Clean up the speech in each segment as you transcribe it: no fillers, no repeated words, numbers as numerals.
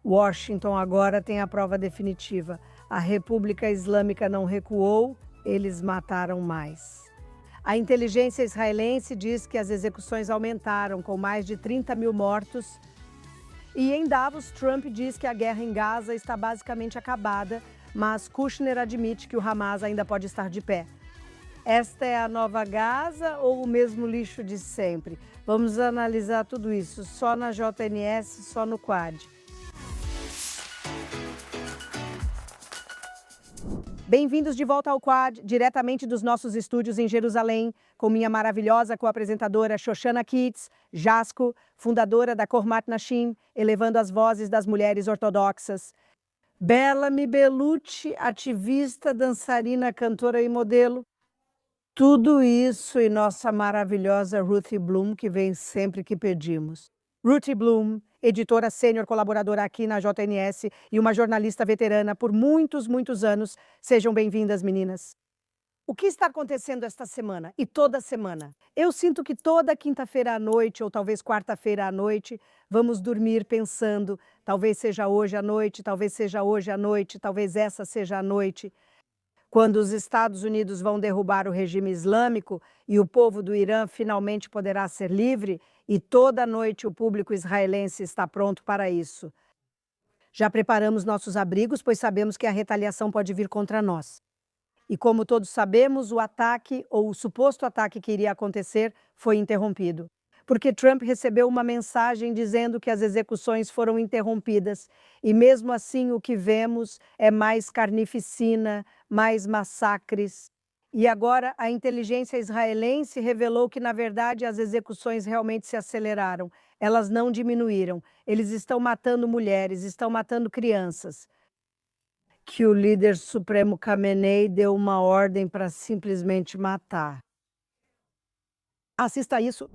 Washington agora tem a prova definitiva. A República Islâmica não recuou, eles mataram mais. A inteligência israelense diz que as execuções aumentaram, com mais de 30 mil mortos. E em Davos, Trump diz que a guerra em Gaza está basicamente acabada, mas Kushner admite que o Hamas ainda pode estar de pé. Esta é a nova Gaza ou o mesmo lixo de sempre? Vamos analisar tudo isso só na JNS, só no Quad. Bem-vindos de volta ao Quad, diretamente dos nossos estúdios em Jerusalém, com minha maravilhosa co-apresentadora Shoshana Kitz, Jasco, fundadora da Kormat Nashim, elevando as vozes das mulheres ortodoxas. Bellamy Bellucci, ativista, dançarina, cantora e modelo. Tudo isso e nossa maravilhosa Ruthie Bloom, que vem sempre que pedimos. Ruthie Bloom, editora sênior colaboradora aqui na JNS e uma jornalista veterana por muitos anos. Sejam bem-vindas, meninas. O que está acontecendo esta semana e toda semana? Eu sinto que toda quinta-feira à noite, ou talvez quarta-feira à noite, vamos dormir pensando, talvez seja hoje à noite, talvez seja hoje à noite, talvez essa seja a noite, quando os Estados Unidos vão derrubar o regime islâmico e o povo do Irã finalmente poderá ser livre, e toda noite o público israelense está pronto para isso. Já preparamos nossos abrigos, pois sabemos que a retaliação pode vir contra nós. E como todos sabemos, o ataque, ou o suposto ataque que iria acontecer, foi interrompido. Porque Trump recebeu uma mensagem dizendo que as execuções foram interrompidas. E mesmo assim o que vemos é mais carnificina, mais massacres. E agora a inteligência israelense revelou que, na verdade, as execuções realmente se aceleraram. Elas não diminuíram. Eles estão matando mulheres, estão matando crianças. Que o líder supremo Khamenei deu uma ordem para simplesmente matar. Assista isso.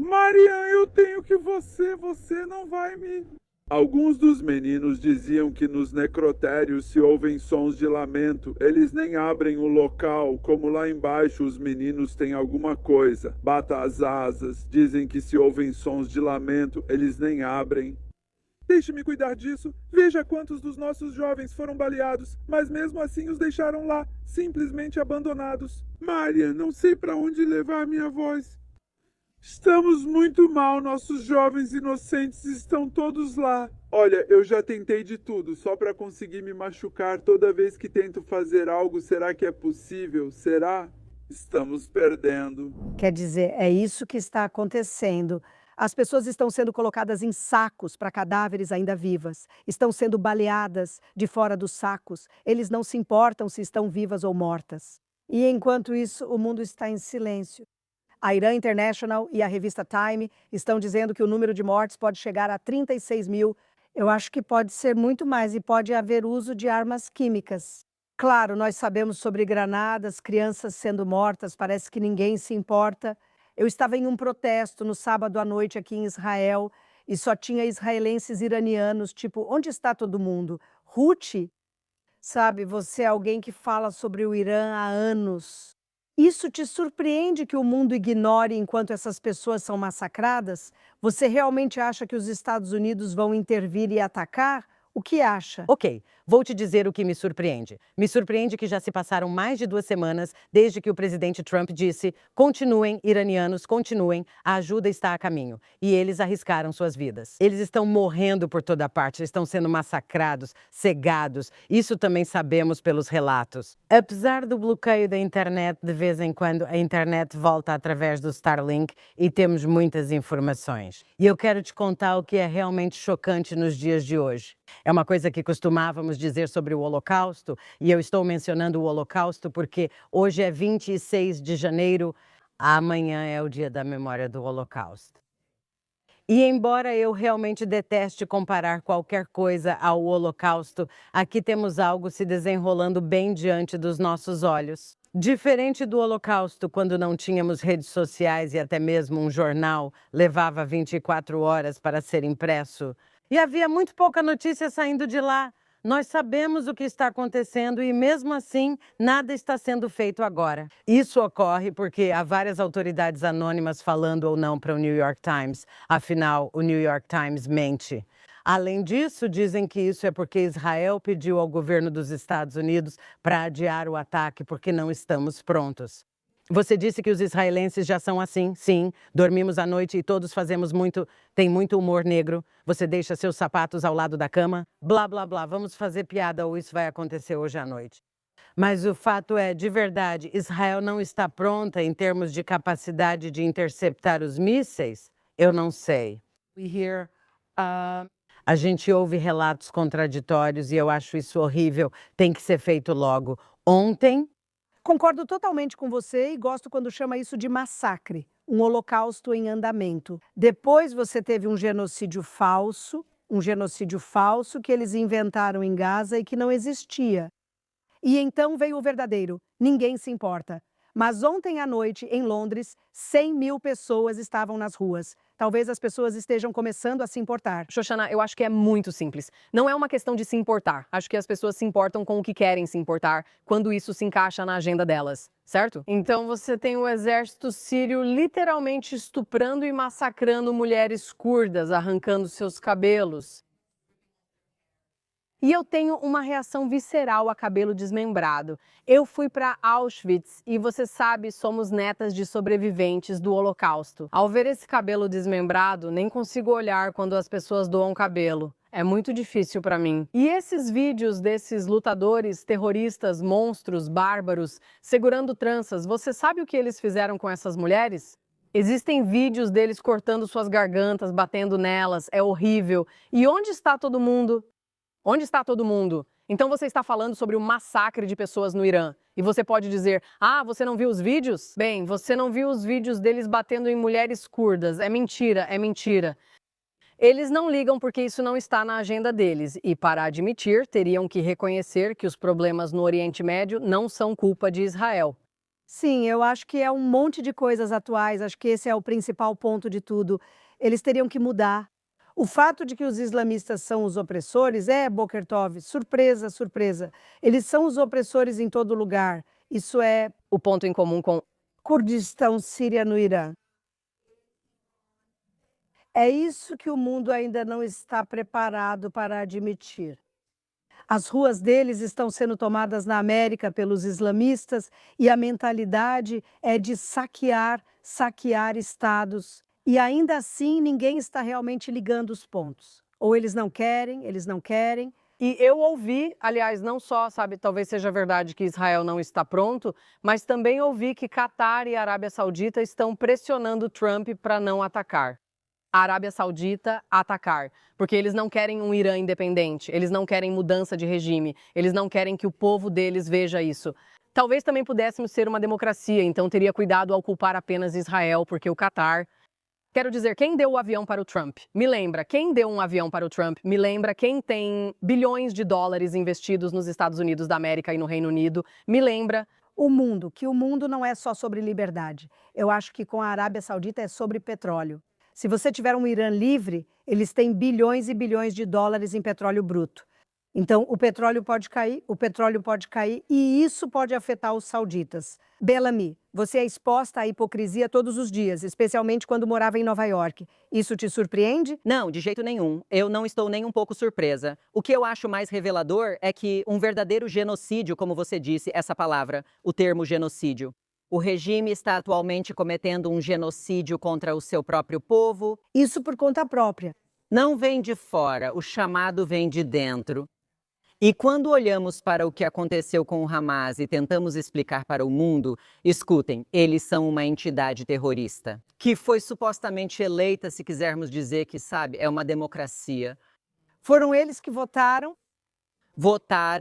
Marian, eu tenho que você não vai me... Alguns dos meninos diziam que nos necrotérios se ouvem sons de lamento. Eles nem abrem o local, como lá embaixo os meninos têm alguma coisa. Bata as asas, dizem que se ouvem sons de lamento, eles nem abrem. Deixe-me cuidar disso. Veja quantos dos nossos jovens foram baleados, mas mesmo assim os deixaram lá, simplesmente abandonados. Marian, não sei para onde levar minha voz. Estamos muito mal, nossos jovens inocentes estão todos lá. Olha, eu já tentei de tudo, só para conseguir me machucar toda vez que tento fazer algo. Será que é possível? Será? Estamos perdendo. Quer dizer, é isso que está acontecendo. As pessoas estão sendo colocadas em sacos para cadáveres ainda vivas. Estão sendo baleadas de fora dos sacos. Eles não se importam se estão vivas ou mortas. E enquanto isso, o mundo está em silêncio. A Iran International e a revista Time estão dizendo que o número de mortes pode chegar a 36 mil. Eu acho que pode ser muito mais e pode haver uso de armas químicas. Claro, nós sabemos sobre granadas, crianças sendo mortas, parece que ninguém se importa. Eu estava em um protesto no sábado à noite aqui em Israel e só tinha israelenses iranianos, tipo, onde está todo mundo? Ruth? Sabe, você é alguém que fala sobre o Irã há anos. Isso te surpreende que o mundo ignore enquanto essas pessoas são massacradas? Você realmente acha que os Estados Unidos vão intervir e atacar? O que acha? Ok, vou te dizer o que me surpreende. Me surpreende que já se passaram mais de 2 semanas desde que o presidente Trump disse: continuem, iranianos, continuem, a ajuda está a caminho. E eles arriscaram suas vidas. Eles estão morrendo por toda parte, estão sendo massacrados, cegados. Isso também sabemos pelos relatos. Apesar do bloqueio da internet, de vez em quando a internet volta através do Starlink e temos muitas informações. E eu quero te contar o que é realmente chocante nos dias de hoje. É uma coisa que costumávamos dizer sobre o Holocausto, e eu estou mencionando o Holocausto porque hoje é 26 de janeiro, amanhã é o dia da memória do Holocausto. E embora eu realmente deteste comparar qualquer coisa ao Holocausto, aqui temos algo se desenrolando bem diante dos nossos olhos. Diferente do Holocausto, quando não tínhamos redes sociais e até mesmo um jornal levava 24 horas para ser impresso, e havia muito pouca notícia saindo de lá. Nós sabemos o que está acontecendo e, mesmo assim, nada está sendo feito agora. Isso ocorre porque há várias autoridades anônimas falando ou não para o New York Times. Afinal, o New York Times mente. Além disso, dizem que isso é porque Israel pediu ao governo dos Estados Unidos para adiar o ataque porque não estamos prontos. Você disse que os israelenses já são assim, sim. Dormimos à noite e todos tem muito humor negro. Você deixa seus sapatos ao lado da cama? Blá, blá, blá. Vamos fazer piada ou isso vai acontecer hoje à noite. Mas o fato é, de verdade, Israel não está pronta em termos de capacidade de interceptar os mísseis? Eu não sei. A gente ouve relatos contraditórios e eu acho isso horrível. Tem que ser feito logo. Ontem, Concordo totalmente com você e gosto quando chama isso de massacre, um holocausto em andamento. Depois você teve um genocídio falso que eles inventaram em Gaza e que não existia. E então veio o verdadeiro, ninguém se importa. Mas ontem à noite, em Londres, 100 mil pessoas estavam nas ruas. Talvez as pessoas estejam começando a se importar. Xoxana, eu acho que é muito simples. Não é uma questão de se importar. Acho que as pessoas se importam com o que querem se importar, quando isso se encaixa na agenda delas, certo? Então você tem o exército sírio literalmente estuprando e massacrando mulheres curdas, arrancando seus cabelos. E eu tenho uma reação visceral a cabelo desmembrado. Eu fui para Auschwitz e você sabe, somos netas de sobreviventes do Holocausto. Ao ver esse cabelo desmembrado, nem consigo olhar quando as pessoas doam cabelo. É muito difícil para mim. E esses vídeos desses lutadores, terroristas, monstros, bárbaros, segurando tranças, você sabe o que eles fizeram com essas mulheres? Existem vídeos deles cortando suas gargantas, batendo nelas, é horrível. E onde está todo mundo? Onde está todo mundo? Então você está falando sobre o massacre de pessoas no Irã. E você pode dizer, você não viu os vídeos? Bem, você não viu os vídeos deles batendo em mulheres curdas. É mentira, é mentira. Eles não ligam porque isso não está na agenda deles. E para admitir, teriam que reconhecer que os problemas no Oriente Médio não são culpa de Israel. Sim, eu acho que é um monte de coisas atuais, acho que esse é o principal ponto de tudo. Eles teriam que mudar. O fato de que os islamistas são os opressores Boker Tov, surpresa, surpresa. Eles são os opressores em todo lugar. Isso é O ponto em comum com Kurdistão, Síria no Irã. É isso que o mundo ainda não está preparado para admitir. As ruas deles estão sendo tomadas na América pelos islamistas e a mentalidade é de saquear estados. E ainda assim ninguém está realmente ligando os pontos. Ou eles não querem. E eu ouvi, aliás, não só, talvez seja verdade que Israel não está pronto, mas também ouvi que Catar e Arábia Saudita estão pressionando Trump para não atacar. A Arábia Saudita atacar, porque eles não querem um Irã independente, eles não querem mudança de regime, eles não querem que o povo deles veja isso. Talvez também pudéssemos ser uma democracia, então teria cuidado ao culpar apenas Israel, porque o Catar... Quero dizer, quem deu o avião para o Trump? Me lembra, quem deu um avião para o Trump? Me lembra quem tem bilhões de dólares investidos nos Estados Unidos da América e no Reino Unido? Me lembra... O mundo não é só sobre liberdade. Eu acho que com a Arábia Saudita é sobre petróleo. Se você tiver um Irã livre, eles têm bilhões e bilhões de dólares em petróleo bruto. Então, o petróleo pode cair e isso pode afetar os sauditas. Bellamy, você é exposta à hipocrisia todos os dias, especialmente quando morava em Nova York. Isso te surpreende? Não, de jeito nenhum. Eu não estou nem um pouco surpresa. O que eu acho mais revelador é que um verdadeiro genocídio, como você disse, essa palavra, o termo genocídio. O regime está atualmente cometendo um genocídio contra o seu próprio povo. Isso por conta própria. Não vem de fora, o chamado vem de dentro. E quando olhamos para o que aconteceu com o Hamas e tentamos explicar para o mundo, escutem, eles são uma entidade terrorista, que foi supostamente eleita, se quisermos dizer que, é uma democracia. Foram eles que votaram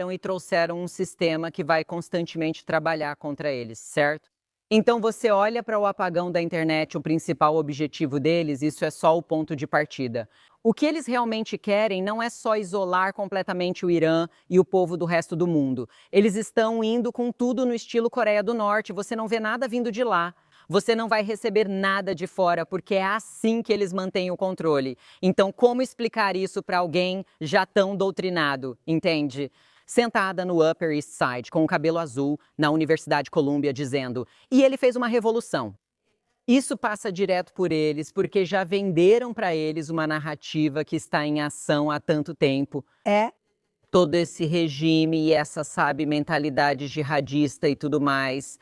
e trouxeram um sistema que vai constantemente trabalhar contra eles, certo? Então você olha para o apagão da internet, o principal objetivo deles, isso é só o ponto de partida. O que eles realmente querem não é só isolar completamente o Irã e o povo do resto do mundo. Eles estão indo com tudo no estilo Coreia do Norte, você não vê nada vindo de lá. Você não vai receber nada de fora, porque é assim que eles mantêm o controle. Então, como explicar isso para alguém já tão doutrinado, entende? Sentada no Upper East Side, com o cabelo azul, na Universidade Columbia, dizendo: e ele fez uma revolução. Isso passa direto por eles, porque já venderam para eles uma narrativa que está em ação há tanto tempo. É, Todo esse regime e essa, sabe, mentalidade jihadista e tudo mais.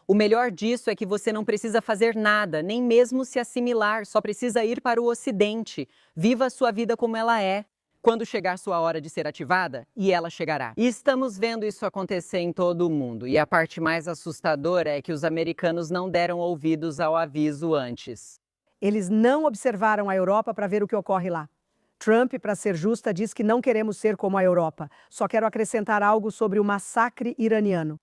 O melhor disso é que você não precisa fazer nada, nem mesmo se assimilar, só precisa ir para o Ocidente. Viva a sua vida como ela é. Quando chegar sua hora de ser ativada, e ela chegará. E estamos vendo isso acontecer em todo o mundo. E a parte mais assustadora é que os americanos não deram ouvidos ao aviso antes. eles não observaram a Europa para ver o que ocorre lá. Trump, para ser justa, diz que não queremos ser como a Europa. Só quero acrescentar algo sobre o massacre iraniano.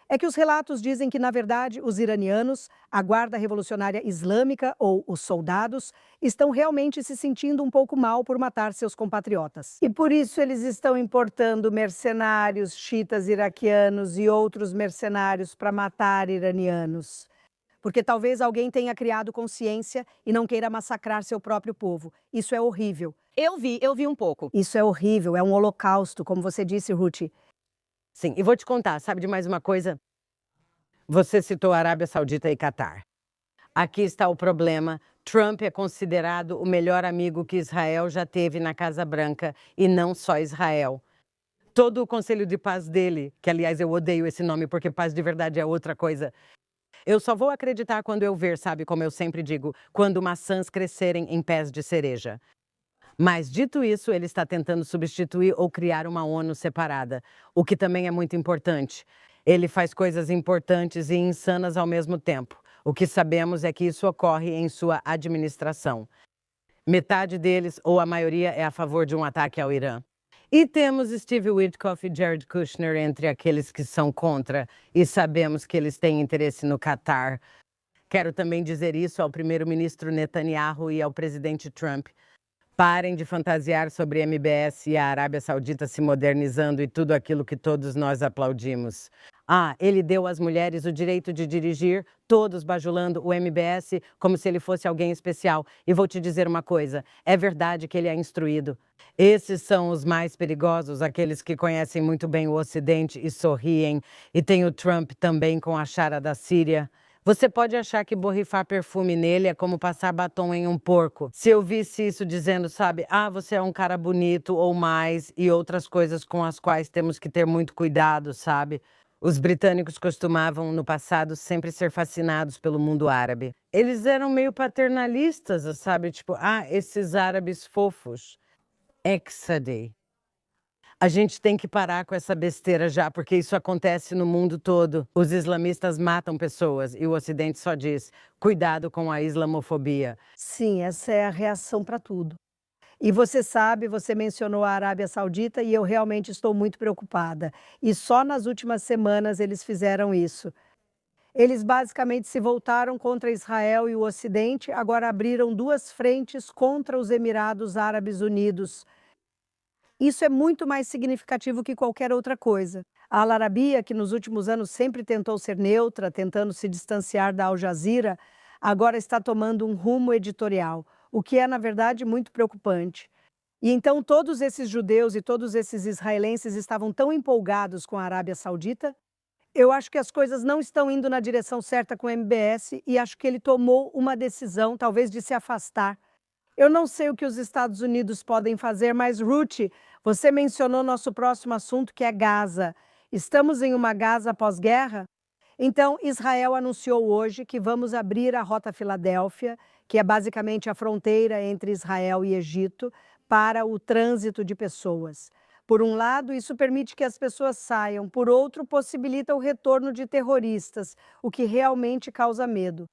É que os relatos dizem que, na verdade, os iranianos, a Guarda Revolucionária Islâmica ou os soldados, estão realmente se sentindo um pouco mal por matar seus compatriotas. E por isso eles estão importando mercenários xiitas iraquianos e outros mercenários para matar iranianos. Porque talvez alguém tenha criado consciência e não queira massacrar seu próprio povo. Isso é horrível. Eu vi um pouco. Isso é horrível, é um holocausto, como você disse, Ruth. Sim, e vou te contar, sabe de mais uma coisa? Você citou a Arábia Saudita e Catar. Aqui está o problema. Trump é considerado o melhor amigo que Israel já teve na Casa Branca, e não só Israel. Todo o Conselho de Paz dele, que aliás eu odeio esse nome porque paz de verdade é outra coisa. Eu só vou acreditar quando eu ver, sabe, como eu sempre digo, quando maçãs crescerem em pés de cereja. Mas, dito isso, ele está tentando substituir ou criar uma ONU separada, o que também é muito importante. Ele faz coisas importantes e insanas ao mesmo tempo. O que sabemos é que isso ocorre em sua administração. Metade deles, ou a maioria, é a favor de um ataque ao Irã. E temos Steve Witkoff e Jared Kushner entre aqueles que são contra, e sabemos que eles têm interesse no Catar. Quero também dizer isso ao primeiro-ministro Netanyahu e ao presidente Trump. Parem de fantasiar sobre MBS e a Arábia Saudita se modernizando e tudo aquilo que todos nós aplaudimos. Ah, ele deu às mulheres o direito de dirigir, todos bajulando o MBS como se ele fosse alguém especial. E vou te dizer uma coisa, é verdade que ele é instruído. Esses são os mais perigosos, aqueles que conhecem muito bem o Ocidente e sorriem. E tem o Trump também com a chara da Síria. Você pode achar que borrifar perfume nele é como passar batom em um porco. Se eu visse isso dizendo, sabe, você é um cara bonito ou mais, e outras coisas com as quais temos que ter muito cuidado, sabe? Os britânicos costumavam, no passado, sempre ser fascinados pelo mundo árabe. Eles eram meio paternalistas, sabe? Tipo, esses árabes fofos. Exade. A gente tem que parar com essa besteira já, porque isso acontece no mundo todo. Os islamistas matam pessoas e o Ocidente só diz, cuidado com a islamofobia. Sim, essa é a reação para tudo. E você sabe, você mencionou a Arábia Saudita e eu realmente estou muito preocupada. E só nas últimas semanas eles fizeram isso. Eles basicamente se voltaram contra Israel e o Ocidente, agora abriram duas frentes contra os Emirados Árabes Unidos. Isso é muito mais significativo que qualquer outra coisa. A Al Arabiya, que nos últimos anos sempre tentou ser neutra, tentando se distanciar da Al Jazeera, agora está tomando um rumo editorial, o que é, na verdade, muito preocupante. E então todos esses judeus e todos esses israelenses estavam tão empolgados com a Arábia Saudita. Eu acho que as coisas não estão indo na direção certa com o MBS e acho que ele tomou uma decisão, talvez, de se afastar. Eu não sei o que os Estados Unidos podem fazer, mas, Ruth, você mencionou nosso próximo assunto, que é Gaza. Estamos em uma Gaza pós-guerra? Então, Israel anunciou hoje que vamos abrir a Rota Filadélfia, que é basicamente a fronteira entre Israel e Egito, para o trânsito de pessoas. Por um lado, isso permite que as pessoas saiam, por outro, possibilita o retorno de terroristas, o que realmente causa medo.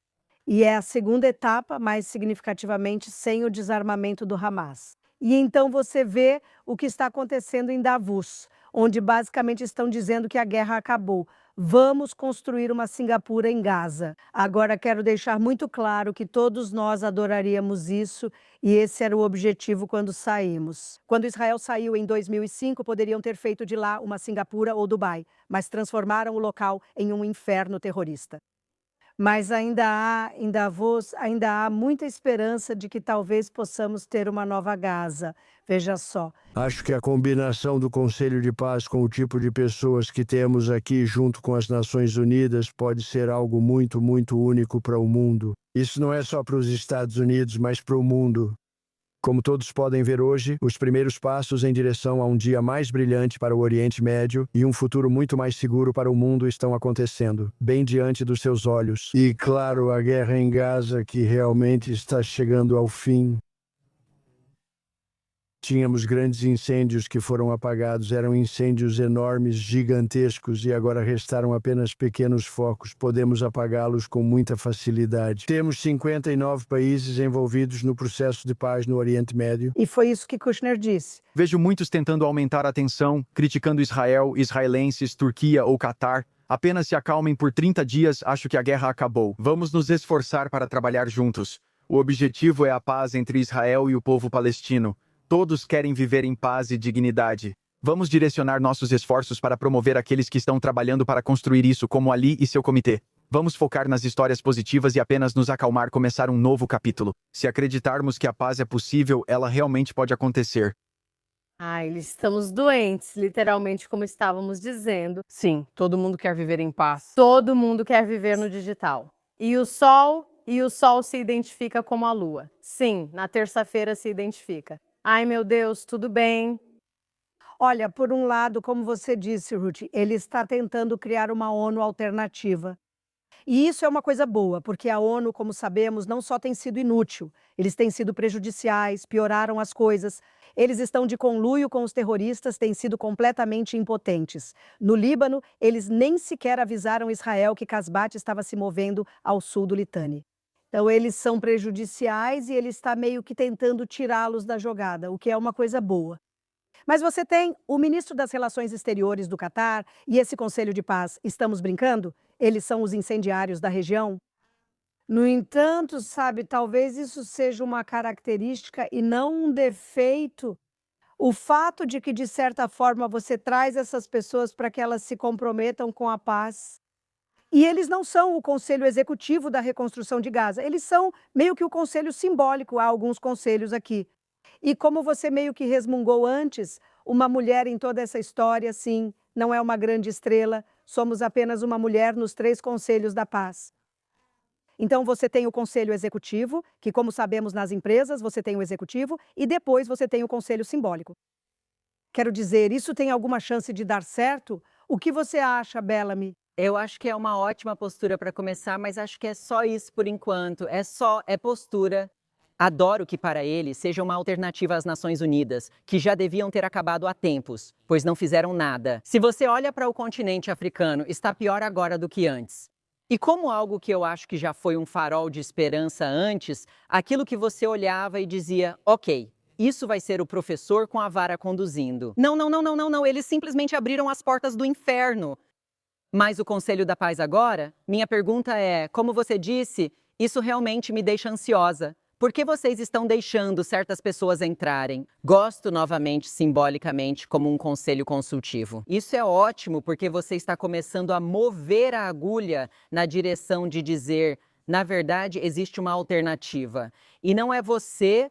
E é a segunda etapa, mais significativamente, sem o desarmamento do Hamas. E então você vê o que está acontecendo em Davos, onde basicamente estão dizendo que a guerra acabou. Vamos construir uma Singapura em Gaza. Agora quero deixar muito claro que todos nós adoraríamos isso e esse era o objetivo quando saímos. Quando Israel saiu em 2005, poderiam ter feito de lá uma Singapura ou Dubai, mas transformaram o local em um inferno terrorista. Mas ainda há muita esperança de que talvez possamos ter uma nova Gaza. Veja só. Acho que a combinação do Conselho de Paz com o tipo de pessoas que temos aqui junto com as Nações Unidas pode ser algo muito, muito único para o mundo. Isso não é só para os Estados Unidos, mas para o mundo. Como todos podem ver hoje, os primeiros passos em direção a um dia mais brilhante para o Oriente Médio e um futuro muito mais seguro para o mundo estão acontecendo, bem diante dos seus olhos. E, claro, a guerra em Gaza, que realmente está chegando ao fim. Tínhamos grandes incêndios que foram apagados, eram incêndios enormes, gigantescos, e agora restaram apenas pequenos focos. Podemos apagá-los com muita facilidade. Temos 59 países envolvidos no processo de paz no Oriente Médio. E foi isso que Kushner disse. Vejo muitos tentando aumentar a tensão, criticando Israel, israelenses, Turquia ou Catar. Apenas se acalmem por 30 dias, acho que a guerra acabou. Vamos nos esforçar para trabalhar juntos. O objetivo é a paz entre Israel e o povo palestino. Todos querem viver em paz e dignidade. Vamos direcionar nossos esforços para promover aqueles que estão trabalhando para construir isso, como Ali e seu comitê. Vamos focar nas histórias positivas e apenas nos acalmar, começar um novo capítulo. Se acreditarmos que a paz é possível, ela realmente pode acontecer. Ai, estamos doentes, literalmente como estávamos dizendo. Sim, todo mundo quer viver em paz. Todo mundo quer viver no digital. E o sol se identifica como a lua. Sim, na terça-feira se identifica. Ai, meu Deus, tudo bem? Olha, por um lado, como você disse, Ruth, ele está tentando criar uma ONU alternativa. E isso é uma coisa boa, porque a ONU, como sabemos, não só tem sido inútil, eles têm sido prejudiciais, pioraram as coisas, eles estão de conluio com os terroristas, têm sido completamente impotentes. No Líbano, eles nem sequer avisaram Israel que Casbate estava se movendo ao sul do Litani. Então, eles são prejudiciais e ele está meio que tentando tirá-los da jogada, o que é uma coisa boa. Mas você tem o ministro das Relações Exteriores do Catar e esse Conselho de Paz. Estamos brincando? Eles são os incendiários da região? No entanto, sabe, talvez isso seja uma característica e não um defeito. O fato de que, de certa forma, você traz essas pessoas para que elas se comprometam com a paz. E eles não são o conselho executivo da reconstrução de Gaza, eles são meio que o conselho simbólico, há alguns conselhos aqui. E como você meio que resmungou antes, uma mulher em toda essa história, sim, não é uma grande estrela, somos apenas uma mulher nos 3 conselhos da paz. Então você tem o conselho executivo, que como sabemos nas empresas, você tem o executivo, e depois você tem o conselho simbólico. Quero dizer, isso tem alguma chance de dar certo? O que você acha, Bellamy? Eu acho que é uma ótima postura para começar, mas acho que é só isso por enquanto. É postura. Adoro que para ele seja uma alternativa às Nações Unidas, que já deviam ter acabado há tempos, pois não fizeram nada. Se você olha para o continente africano, está pior agora do que antes. E como algo que eu acho que já foi um farol de esperança antes, aquilo que você olhava e dizia, ok, isso vai ser o professor com a vara conduzindo. Não, eles simplesmente abriram as portas do inferno. Mas o Conselho da Paz agora? Minha pergunta é, como você disse, isso realmente me deixa ansiosa. Por que vocês estão deixando certas pessoas entrarem? Gosto novamente, simbolicamente, como um conselho consultivo. Isso é ótimo porque você está começando a mover a agulha na direção de dizer, na verdade, existe uma alternativa. E não é você...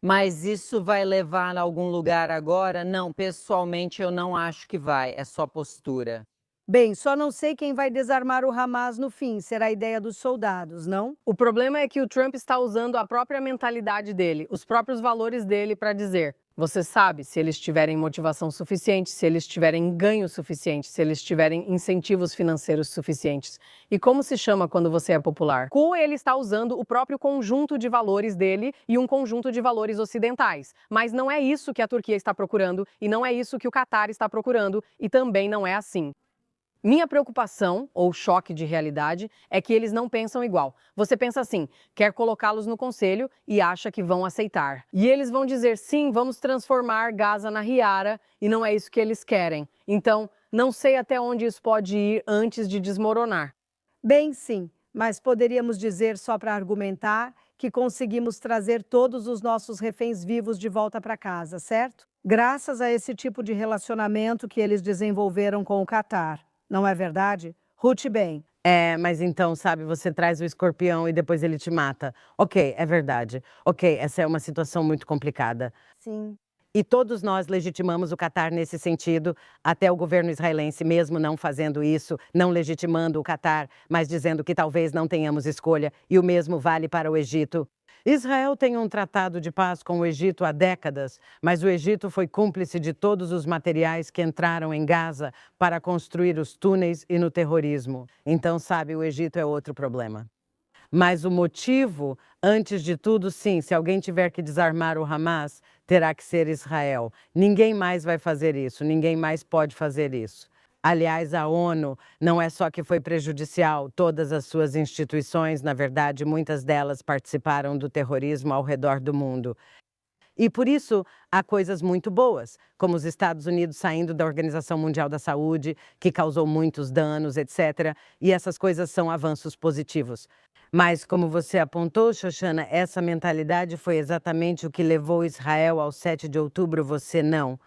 Mas isso vai levar a algum lugar agora? Não, pessoalmente eu não acho que vai, é só postura. Bem, só não sei quem vai desarmar o Hamas no fim, será a ideia dos soldados, não? O problema é que o Trump está usando a própria mentalidade dele, os próprios valores dele para dizer, você sabe, se eles tiverem motivação suficiente, se eles tiverem ganho suficiente, se eles tiverem incentivos financeiros suficientes. E como se chama quando você é popular? Ele está usando o próprio conjunto de valores dele e um conjunto de valores ocidentais. Mas não é isso que a Turquia está procurando e não é isso que o Catar está procurando e também não é assim. Minha preocupação, ou choque de realidade, é que eles não pensam igual. Você pensa assim, quer colocá-los no conselho e acha que vão aceitar. E eles vão dizer, sim, vamos transformar Gaza na Riara, e não é isso que eles querem. Então, não sei até onde isso pode ir antes de desmoronar. Bem, sim, mas poderíamos dizer, só para argumentar, que conseguimos trazer todos os nossos reféns vivos de volta para casa, certo? Graças a esse tipo de relacionamento que eles desenvolveram com o Catar. Não é verdade? Ruth, bem. É, mas então, sabe, você traz o escorpião e depois ele te mata. Ok, é verdade. Ok, essa é uma situação muito complicada. Sim. E todos nós legitimamos o Catar nesse sentido, até o governo israelense mesmo não fazendo isso, não legitimando o Catar, mas dizendo que talvez não tenhamos escolha, e o mesmo vale para o Egito. Israel tem um tratado de paz com o Egito há décadas, mas o Egito foi cúmplice de todos os materiais que entraram em Gaza para construir os túneis e no terrorismo. Então, sabe, o Egito é outro problema. Mas o motivo, antes de tudo, sim, se alguém tiver que desarmar o Hamas, terá que ser Israel. Ninguém mais vai fazer isso, ninguém mais pode fazer isso. Aliás, a ONU não é só que foi prejudicial, todas as suas instituições, na verdade, muitas delas participaram do terrorismo ao redor do mundo. E por isso há coisas muito boas, como os Estados Unidos saindo da Organização Mundial da Saúde, que causou muitos danos, etc. E essas coisas são avanços positivos. Mas, como você apontou, Xoxana, essa mentalidade foi exatamente o que levou Israel ao 7 de outubro, você não.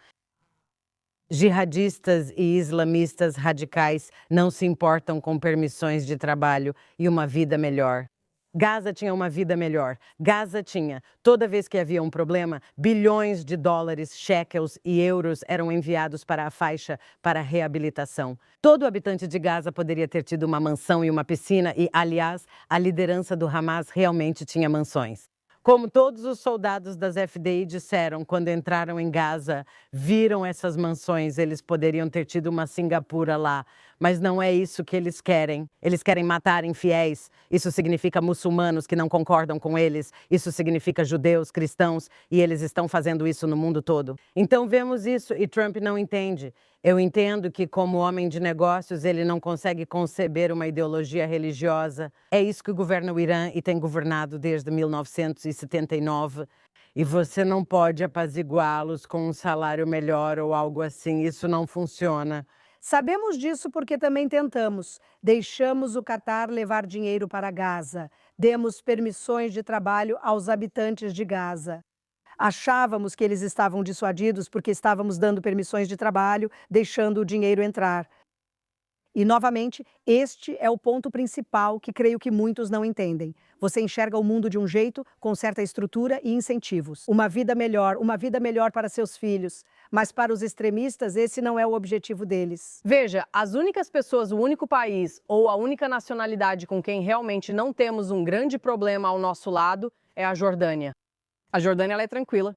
Jihadistas e islamistas radicais não se importam com permissões de trabalho e uma vida melhor. Gaza tinha uma vida melhor. Gaza tinha. Toda vez que havia um problema, bilhões de dólares, shekels e euros eram enviados para a faixa para reabilitação. Todo habitante de Gaza poderia ter tido uma mansão e uma piscina e, aliás, a liderança do Hamas realmente tinha mansões. Como todos os soldados das FDI disseram quando entraram em Gaza, viram essas mansões, eles poderiam ter tido uma Singapura lá. Mas não é isso que eles querem. Eles querem matar infiéis. Isso significa muçulmanos que não concordam com eles. Isso significa judeus, cristãos, e eles estão fazendo isso no mundo todo. Então vemos isso e Trump não entende. Eu entendo que, como homem de negócios, ele não consegue conceber uma ideologia religiosa. É isso que governa o Irã e tem governado desde 1979. E você não pode apaziguá-los com um salário melhor ou algo assim. Isso não funciona. Sabemos disso porque também tentamos. Deixamos o Catar levar dinheiro para Gaza. Demos permissões de trabalho aos habitantes de Gaza. Achávamos que eles estavam dissuadidos porque estávamos dando permissões de trabalho, deixando o dinheiro entrar. E, novamente, este é o ponto principal que creio que muitos não entendem. Você enxerga o mundo de um jeito, com certa estrutura e incentivos. Uma vida melhor para seus filhos. Mas para os extremistas, esse não é o objetivo deles. Veja, as únicas pessoas, o único país ou a única nacionalidade com quem realmente não temos um grande problema ao nosso lado é a Jordânia. A Jordânia ela é tranquila.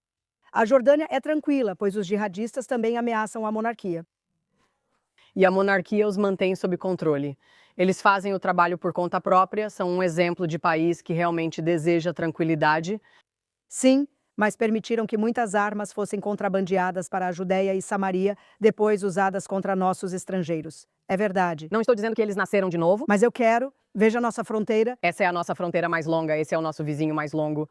A Jordânia é tranquila, pois os jihadistas também ameaçam a monarquia. E a monarquia os mantém sob controle. Eles fazem o trabalho por conta própria, são um exemplo de país que realmente deseja tranquilidade. Sim, mas permitiram que muitas armas fossem contrabandeadas para a Judéia e Samaria, depois usadas contra nossos estrangeiros. É verdade. Não estou dizendo que eles nasceram de novo. Mas eu quero, veja a nossa fronteira. Essa é a nossa fronteira mais longa, esse é o nosso vizinho mais longo.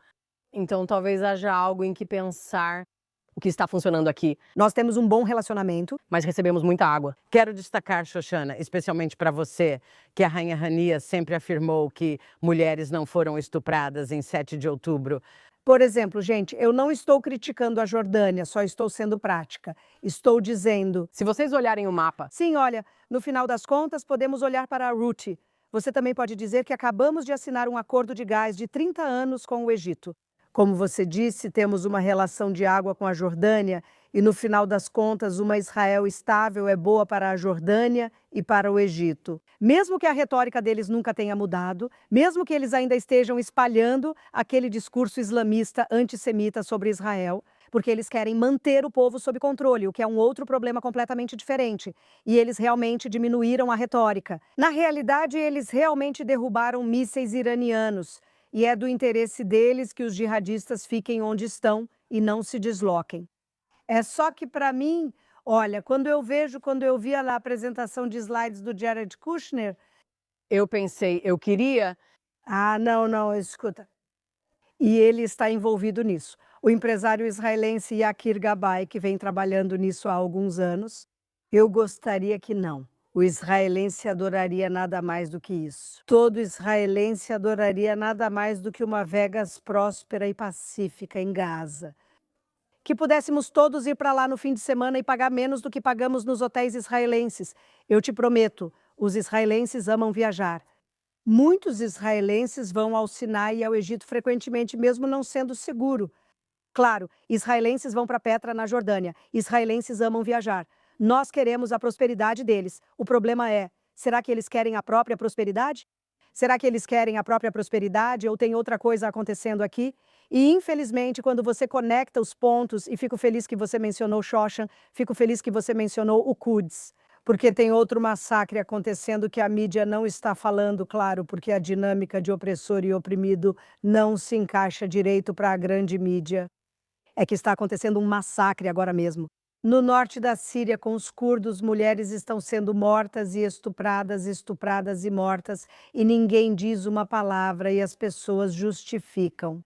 Então talvez haja algo em que pensar o que está funcionando aqui. Nós temos um bom relacionamento, mas recebemos muita água. Quero destacar, Xoxana, especialmente para você, que a Rainha Rania sempre afirmou que mulheres não foram estupradas em 7 de outubro. Por exemplo, gente, eu não estou criticando a Jordânia, só estou sendo prática. Estou dizendo... Se vocês olharem o mapa... Sim, olha, no final das contas, podemos olhar para a Ruti. Você também pode dizer que acabamos de assinar um acordo de gás de 30 anos com o Egito. Como você disse, temos uma relação de água com a Jordânia e, no final das contas, uma Israel estável é boa para a Jordânia e para o Egito. Mesmo que a retórica deles nunca tenha mudado, mesmo que eles ainda estejam espalhando aquele discurso islamista antissemita sobre Israel, porque eles querem manter o povo sob controle, o que é um outro problema completamente diferente. E eles realmente diminuíram a retórica. Na realidade, eles realmente derrubaram mísseis iranianos. E é do interesse deles que os jihadistas fiquem onde estão e não se desloquem. É só que, para mim, olha, quando eu via lá a apresentação de slides do Jared Kushner... Eu pensei, eu queria... Ah, não, escuta. E ele está envolvido nisso. O empresário israelense Yakir Gabay, que vem trabalhando nisso há alguns anos, eu gostaria que não. O israelense adoraria nada mais do que isso. Todo israelense adoraria nada mais do que uma Vegas próspera e pacífica em Gaza. Que pudéssemos todos ir para lá no fim de semana e pagar menos do que pagamos nos hotéis israelenses. Eu te prometo, Os israelenses amam viajar. Muitos israelenses vão ao Sinai e ao Egito frequentemente, mesmo não sendo seguro. Claro, israelenses vão para Petra, na Jordânia. Israelenses amam viajar. Nós queremos a prosperidade deles. O problema é, será que eles querem a própria prosperidade? Será que eles querem a própria prosperidade ou tem outra coisa acontecendo aqui? E, infelizmente, quando você conecta os pontos, e fico feliz que você mencionou Shoshan, fico feliz que você mencionou o Quds, porque tem outro massacre acontecendo que a mídia não está falando, claro, porque a dinâmica de opressor e oprimido não se encaixa direito para a grande mídia. É que está acontecendo um massacre agora mesmo. No norte da Síria, com os curdos, mulheres estão sendo mortas e estupradas e mortas, e ninguém diz uma palavra e as pessoas justificam.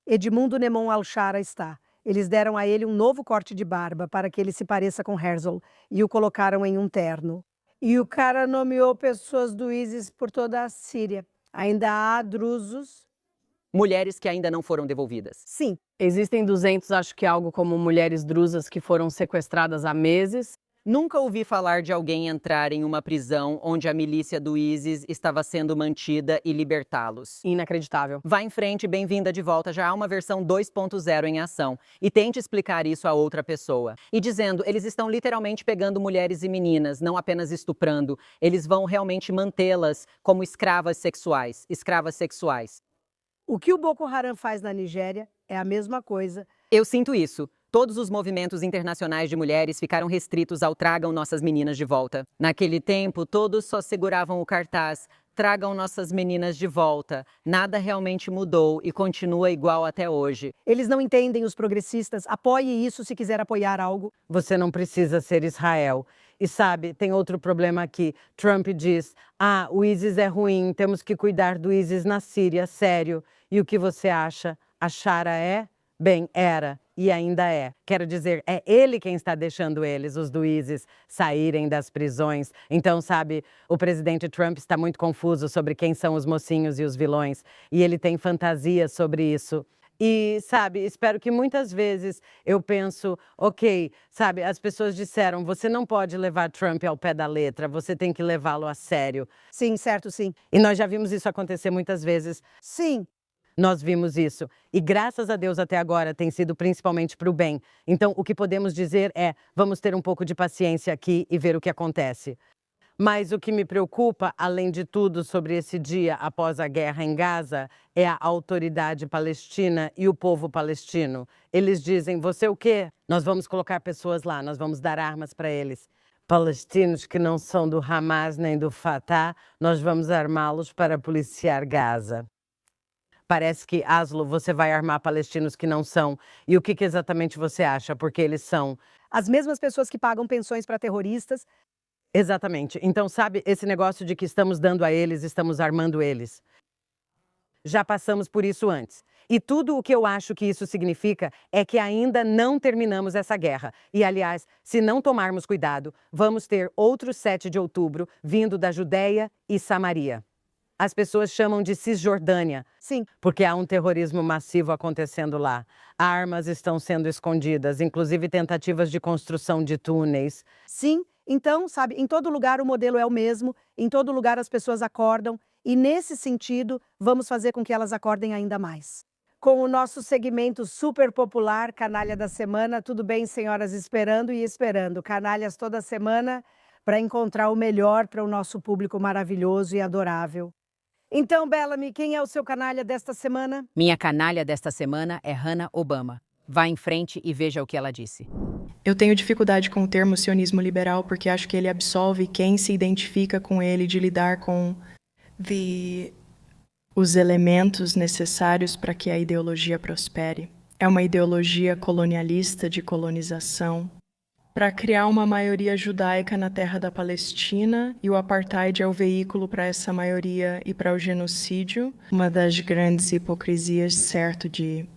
Edmundo Nemon Al-Shara está. Eles deram a ele um novo corte de barba para que ele se pareça com Herzl e o colocaram em um terno. E o cara nomeou pessoas do ISIS por toda a Síria. Ainda há drusos. Mulheres que ainda não foram devolvidas. Sim. Existem 200, acho que algo como mulheres drusas que foram sequestradas há meses. Nunca ouvi falar de alguém entrar em uma prisão onde a milícia do ISIS estava sendo mantida e libertá-los. Inacreditável. Vá em frente, bem-vinda de volta, já há uma versão 2.0 em ação. E tente explicar isso a outra pessoa. E dizendo, eles estão literalmente pegando mulheres e meninas, não apenas estuprando. Eles vão realmente mantê-las como escravas sexuais. Escravas sexuais. O que o Boko Haram faz na Nigéria é a mesma coisa. Eu sinto isso. Todos os movimentos internacionais de mulheres ficaram restritos ao tragam nossas meninas de volta. Naquele tempo, todos só seguravam o cartaz, tragam nossas meninas de volta. Nada realmente mudou e continua igual até hoje. Eles não entendem os progressistas. Apoie isso se quiser apoiar algo. Você não precisa ser Israel. E sabe, tem outro problema aqui. Trump diz, o ISIS é ruim, temos que cuidar do ISIS na Síria, sério. E o que você acha? A Shara é? Bem, era e ainda é. Quero dizer, é ele quem está deixando eles, os do ISIS, saírem das prisões. Então, sabe, o presidente Trump está muito confuso sobre quem são os mocinhos e os vilões. E ele tem fantasias sobre isso. E, sabe, espero que muitas vezes eu penso, ok, sabe, as pessoas disseram, você não pode levar Trump ao pé da letra, você tem que levá-lo a sério. Sim, certo, sim. E nós já vimos isso acontecer muitas vezes. Sim. Nós vimos isso. E graças a Deus até agora tem sido principalmente para o bem. Então, o que podemos dizer é, vamos ter um pouco de paciência aqui e ver o que acontece. Mas o que me preocupa, além de tudo, sobre esse dia após a guerra em Gaza, é a autoridade palestina e o povo palestino. Eles dizem, você o quê? Nós vamos colocar pessoas lá, nós vamos dar armas para eles. Palestinos que não são do Hamas nem do Fatah, nós vamos armá-los para policiar Gaza. Parece que, Aslo, você vai armar palestinos que não são. E o que exatamente você acha? Porque eles são as mesmas pessoas que pagam pensões para terroristas. Exatamente. Então, sabe, esse negócio de que estamos dando a eles, estamos armando eles. Já passamos por isso antes. E tudo o que eu acho que isso significa é que ainda não terminamos essa guerra. E, aliás, se não tomarmos cuidado, vamos ter outro 7 de outubro vindo da Judéia e Samaria. As pessoas chamam de Cisjordânia. Sim. Porque há um terrorismo massivo acontecendo lá. Armas estão sendo escondidas, inclusive tentativas de construção de túneis. Sim. Então, sabe, em todo lugar o modelo é o mesmo, em todo lugar as pessoas acordam, e nesse sentido, vamos fazer com que elas acordem ainda mais. Com o nosso segmento super popular, Canalha da Semana, tudo bem, senhoras, esperando e esperando. Canalhas toda semana para encontrar o melhor para o nosso público maravilhoso e adorável. Então, Bellamy, quem é o seu canalha desta semana? Minha canalha desta semana é Hannah Obama. Vá em frente e veja o que ela disse. Eu tenho dificuldade com o termo sionismo liberal porque acho que ele absolve quem se identifica com ele de lidar com os elementos necessários para que a ideologia prospere. É uma ideologia colonialista de colonização para criar uma maioria judaica na terra da Palestina, e o apartheid é o veículo para essa maioria e para o genocídio. Uma das grandes hipocrisias, certo, de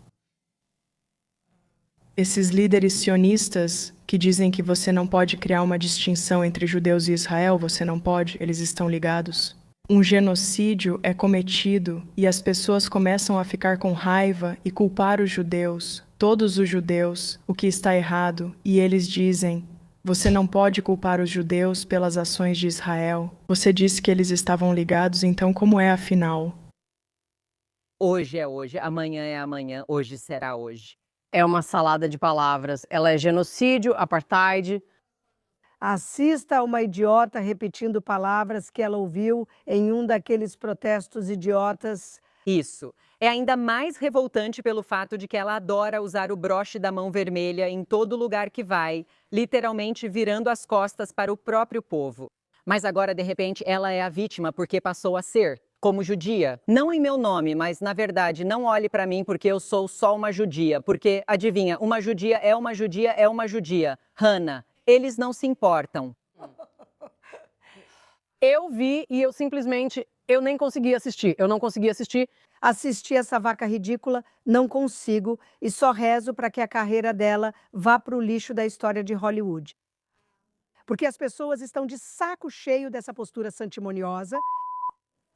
esses líderes sionistas que dizem que você não pode criar uma distinção entre judeus e Israel, você não pode, eles estão ligados. Um genocídio é cometido e as pessoas começam a ficar com raiva e culpar os judeus, todos os judeus, o que está errado, e eles dizem, Você não pode culpar os judeus pelas ações de Israel. Você disse que eles estavam ligados, então como é afinal? Hoje é hoje, amanhã é amanhã, hoje será hoje. É uma salada de palavras. Ela é genocídio, apartheid. Assista a uma idiota repetindo palavras que ela ouviu em um daqueles protestos idiotas. Isso. É ainda mais revoltante pelo fato de que ela adora usar o broche da mão vermelha em todo lugar que vai, literalmente virando as costas para o próprio povo. Mas agora, de repente, ela é a vítima porque passou a ser, como judia. Não em meu nome, mas na verdade, não olhe para mim porque eu sou só uma judia. Porque, adivinha, uma judia é uma judia é uma judia. Hannah, eles não se importam. Eu vi e eu nem consegui assistir. Eu não consegui assistir. Assisti essa vaca ridícula, não consigo e só rezo para que a carreira dela vá para o lixo da história de Hollywood. Porque as pessoas estão de saco cheio dessa postura santimoniosa.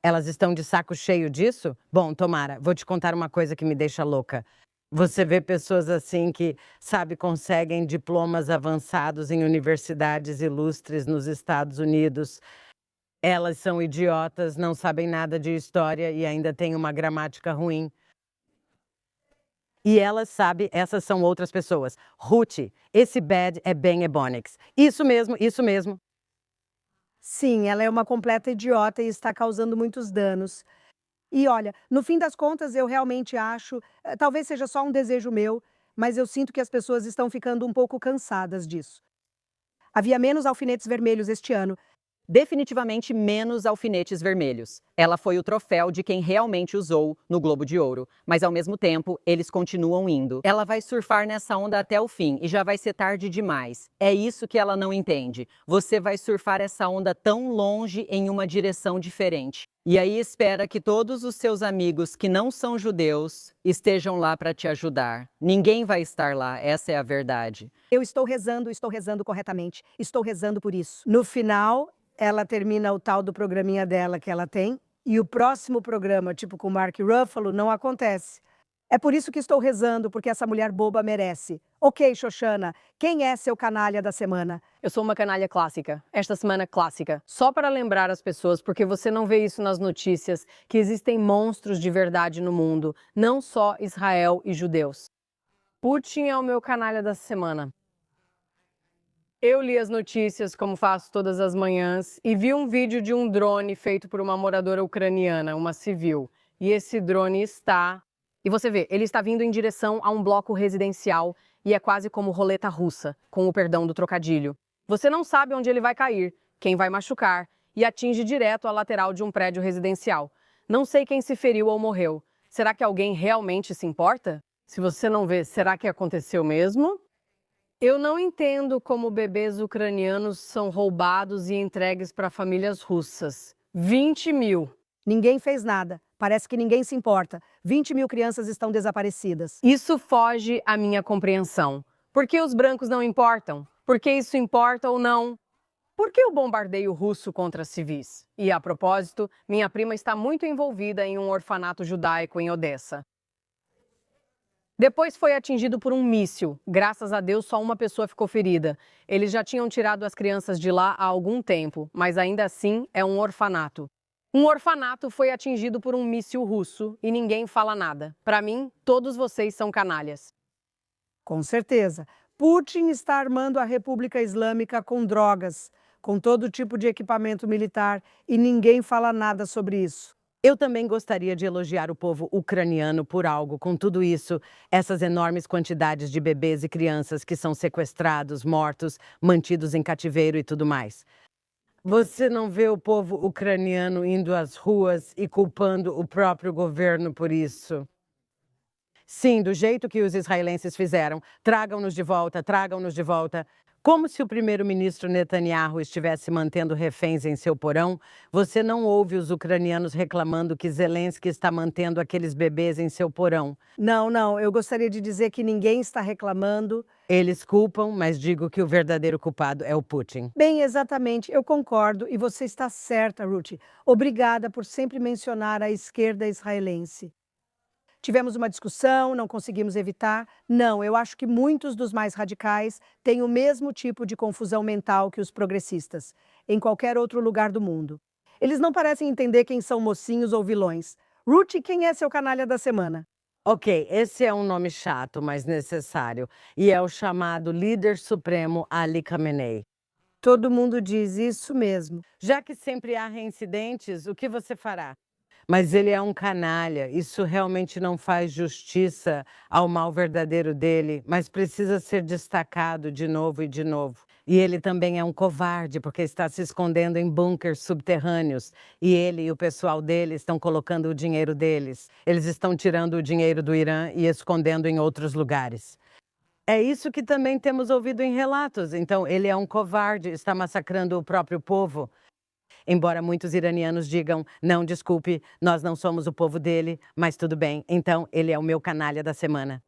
Elas estão de saco cheio disso? Bom, Tomara, vou te contar uma coisa que me deixa louca. Você vê pessoas assim que, sabe, conseguem diplomas avançados em universidades ilustres nos Estados Unidos. Elas são idiotas, não sabem nada de história e ainda têm uma gramática ruim. E elas, sabe, essas são outras pessoas. Ruth, esse bad é bem Ebonics. Isso mesmo, isso mesmo. Sim, ela é uma completa idiota e está causando muitos danos. E olha, no fim das contas, eu realmente acho, talvez seja só um desejo meu, mas eu sinto que as pessoas estão ficando um pouco cansadas disso. Havia menos alfinetes vermelhos este ano. Definitivamente menos alfinetes vermelhos. Ela foi o troféu de quem realmente usou no Globo de Ouro, mas ao mesmo tempo, eles continuam indo. Ela vai surfar nessa onda até o fim e já vai ser tarde demais. É isso que ela não entende. Você vai surfar essa onda tão longe em uma direção diferente. E aí espera que todos os seus amigos que não são judeus estejam lá para te ajudar. Ninguém vai estar lá, essa é a verdade. Eu estou rezando corretamente, estou rezando por isso. No final, ela termina o tal do programinha dela que ela tem, e o próximo programa, tipo com Mark Ruffalo, não acontece. É por isso que estou rezando, porque essa mulher boba merece. Ok, Xoxana, quem é seu canalha da semana? Eu sou uma canalha clássica. Esta semana clássica. Só para lembrar as pessoas, porque você não vê isso nas notícias, que existem monstros de verdade no mundo, não só Israel e judeus. Putin é o meu canalha da semana. Eu li as notícias, como faço todas as manhãs, e vi um vídeo de um drone feito por uma moradora ucraniana, uma civil. E esse drone está... E você vê, ele está vindo em direção a um bloco residencial e é quase como roleta russa, com o perdão do trocadilho. Você não sabe onde ele vai cair, quem vai machucar, e atinge direto a lateral de um prédio residencial. Não sei quem se feriu ou morreu. Será que alguém realmente se importa? Se você não vê, será que aconteceu mesmo? Eu não entendo como bebês ucranianos são roubados e entregues para famílias russas. 20 mil. Ninguém fez nada. Parece que ninguém se importa. 20 mil crianças estão desaparecidas. Isso foge à minha compreensão. Por que os brancos não importam? Por que isso importa ou não? Por que o bombardeio russo contra civis? E, a propósito, minha prima está muito envolvida em um orfanato judaico em Odessa. Depois foi atingido por um míssil. Graças a Deus, só uma pessoa ficou ferida. Eles já tinham tirado as crianças de lá há algum tempo, mas ainda assim é um orfanato. Um orfanato foi atingido por um míssil russo e ninguém fala nada. Para mim, todos vocês são canalhas. Com certeza. Putin está armando a República Islâmica com drogas, com todo tipo de equipamento militar, e ninguém fala nada sobre isso. Eu também gostaria de elogiar o povo ucraniano por algo, com tudo isso, essas enormes quantidades de bebês e crianças que são sequestrados, mortos, mantidos em cativeiro e tudo mais. Você não vê o povo ucraniano indo às ruas e culpando o próprio governo por isso? Sim, do jeito que os israelenses fizeram. Tragam-nos de volta, tragam-nos de volta. Como se o primeiro-ministro Netanyahu estivesse mantendo reféns em seu porão, você não ouve os ucranianos reclamando que Zelensky está mantendo aqueles bebês em seu porão. Não, eu gostaria de dizer que ninguém está reclamando. Eles culpam, mas digo que o verdadeiro culpado é o Putin. Bem, exatamente, eu concordo e você está certa, Ruth. Obrigada por sempre mencionar a esquerda israelense. Tivemos uma discussão, não conseguimos evitar. Não, eu acho que muitos dos mais radicais têm o mesmo tipo de confusão mental que os progressistas, em qualquer outro lugar do mundo. Eles não parecem entender quem são mocinhos ou vilões. Ruth, quem é seu canalha da semana? Ok, esse é um nome chato, mas necessário. E é o chamado líder supremo Ali Khamenei. Todo mundo diz isso mesmo. Já que sempre há reincidentes, o que você fará? Mas ele é um canalha. Isso realmente não faz justiça ao mal verdadeiro dele, mas precisa ser destacado de novo e de novo. E ele também é um covarde, porque está se escondendo em bunkers subterrâneos. E ele e o pessoal dele estão colocando o dinheiro deles. Eles estão tirando o dinheiro do Irã e escondendo em outros lugares. É isso que também temos ouvido em relatos. Então, ele é um covarde, está massacrando o próprio povo. Embora muitos iranianos digam, não, desculpe, nós não somos o povo dele, mas tudo bem, então ele é o meu canalha da semana.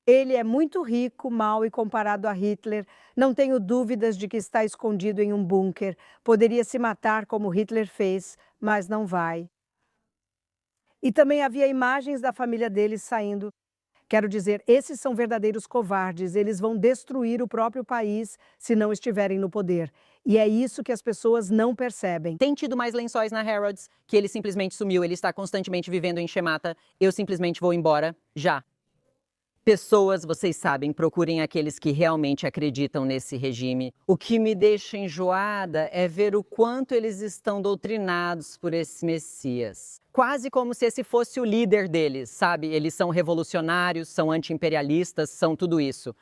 Ele é muito rico, mau e comparado a Hitler. Não tenho dúvidas de que está escondido em um bunker. Poderia se matar como Hitler fez, mas não vai. E também havia imagens da família dele saindo. Quero dizer, esses são verdadeiros covardes. Eles vão destruir o próprio país se não estiverem no poder. E é isso que as pessoas não percebem. Tem tido mais lençóis na Harrods, que ele simplesmente sumiu, ele está constantemente vivendo em Shemata. Eu simplesmente vou embora, já. Pessoas, vocês sabem, procurem aqueles que realmente acreditam nesse regime. O que me deixa enjoada é ver o quanto eles estão doutrinados por esse Messias. Quase como se esse fosse o líder deles, sabe? Eles são revolucionários, são anti-imperialistas, são tudo isso.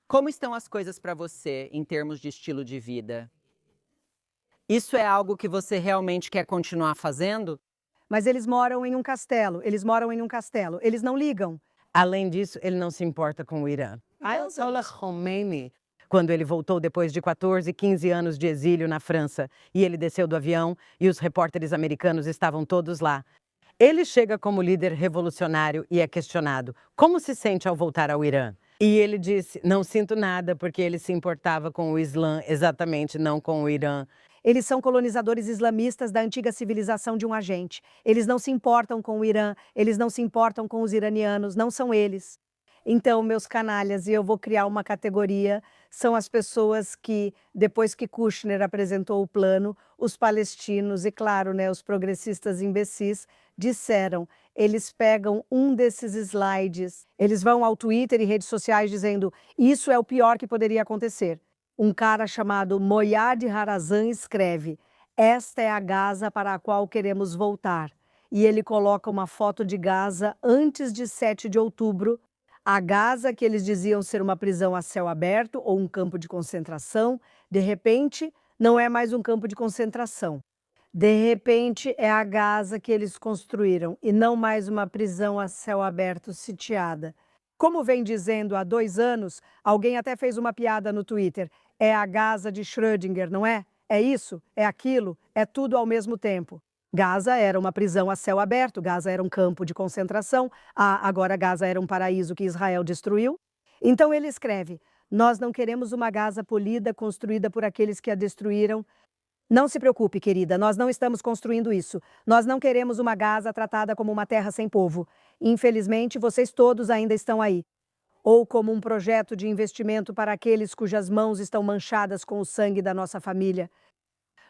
Como estão as coisas para você em termos de estilo de vida? Isso é algo que você realmente quer continuar fazendo? Mas eles moram em um castelo, eles não ligam. Além disso, ele não se importa com o Irã. Ayatollah Khomeini, quando ele voltou depois de 14, 15 anos de exílio na França, e ele desceu do avião e os repórteres americanos estavam todos lá. Ele chega como líder revolucionário e é questionado: como se sente ao voltar ao Irã? E ele disse: não sinto nada, porque ele se importava com o Islã, exatamente, não com o Irã. Eles são colonizadores islamistas da antiga civilização de um agente. Eles não se importam com o Irã, eles não se importam com os iranianos, não são eles. Então, meus canalhas, e eu vou criar uma categoria, são as pessoas que, depois que Kushner apresentou o plano, os palestinos e, claro, né, os progressistas imbecis, disseram, eles pegam um desses slides, eles vão ao Twitter e redes sociais dizendo, isso é o pior que poderia acontecer. Um cara chamado Moyad Harazan escreve, esta é a Gaza para a qual queremos voltar. E ele coloca uma foto de Gaza antes de 7 de outubro, a Gaza que eles diziam ser uma prisão a céu aberto ou um campo de concentração, de repente não é mais um campo de concentração. De repente é a Gaza que eles construíram e não mais uma prisão a céu aberto sitiada. Como vem dizendo há 2 anos, alguém até fez uma piada no Twitter, é a Gaza de Schrödinger, não é? É isso, é aquilo, é tudo ao mesmo tempo. Gaza era uma prisão a céu aberto, Gaza era um campo de concentração, agora Gaza era um paraíso que Israel destruiu. Então ele escreve, nós não queremos uma Gaza polida construída por aqueles que a destruíram. Não se preocupe, querida, nós não estamos construindo isso. Nós não queremos uma Gaza tratada como uma terra sem povo. Infelizmente, vocês todos ainda estão aí. Ou como um projeto de investimento para aqueles cujas mãos estão manchadas com o sangue da nossa família.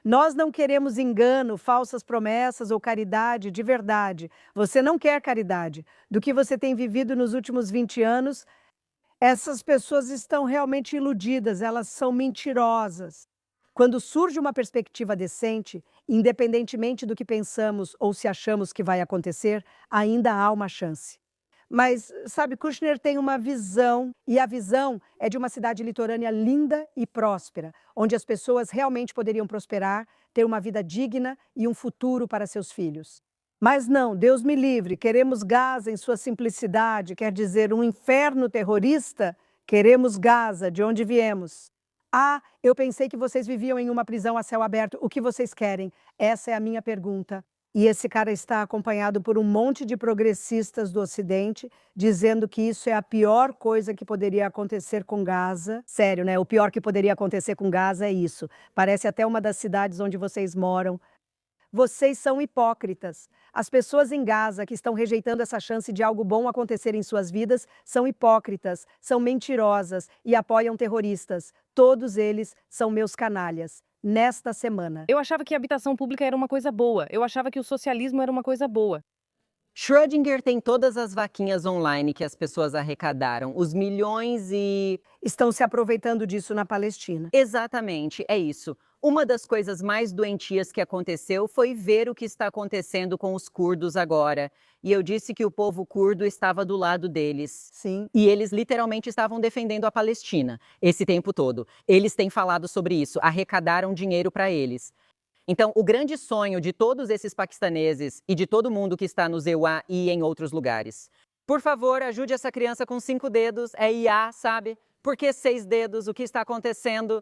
Nós não queremos engano, falsas promessas ou caridade de verdade. Você não quer caridade. Do que você tem vivido nos últimos 20 anos, essas pessoas estão realmente iludidas, elas são mentirosas. Quando surge uma perspectiva decente, independentemente do que pensamos ou se achamos que vai acontecer, ainda há uma chance. Mas, sabe, Kushner tem uma visão, e a visão é de uma cidade litorânea linda e próspera, onde as pessoas realmente poderiam prosperar, ter uma vida digna e um futuro para seus filhos. Mas não, Deus me livre, queremos Gaza em sua simplicidade, quer dizer, um inferno terrorista? Queremos Gaza, de onde viemos. Ah, eu pensei que vocês viviam em uma prisão a céu aberto, o que vocês querem? Essa é a minha pergunta. E esse cara está acompanhado por um monte de progressistas do Ocidente, dizendo que isso é a pior coisa que poderia acontecer com Gaza. Sério, né? O pior que poderia acontecer com Gaza é isso. Parece até uma das cidades onde vocês moram. Vocês são hipócritas. As pessoas em Gaza que estão rejeitando essa chance de algo bom acontecer em suas vidas são hipócritas, são mentirosas e apoiam terroristas. Todos eles são meus canalhas. Nesta semana. Eu achava que a habitação pública era uma coisa boa. Eu achava que o socialismo era uma coisa boa. Schrödinger tem todas as vaquinhas online que as pessoas arrecadaram, os milhões e... Estão se aproveitando disso na Palestina. Exatamente, é isso. Uma das coisas mais doentias que aconteceu foi ver o que está acontecendo com os curdos agora. E eu disse que o povo curdo estava do lado deles. Sim. E eles literalmente estavam defendendo a Palestina esse tempo todo. Eles têm falado sobre isso, arrecadaram dinheiro para eles. Então, o grande sonho de todos esses paquistaneses e de todo mundo que está no EUA e em outros lugares. Por favor, ajude essa criança com 5 dedos, é IA, sabe? Por que 6 dedos? O que está acontecendo?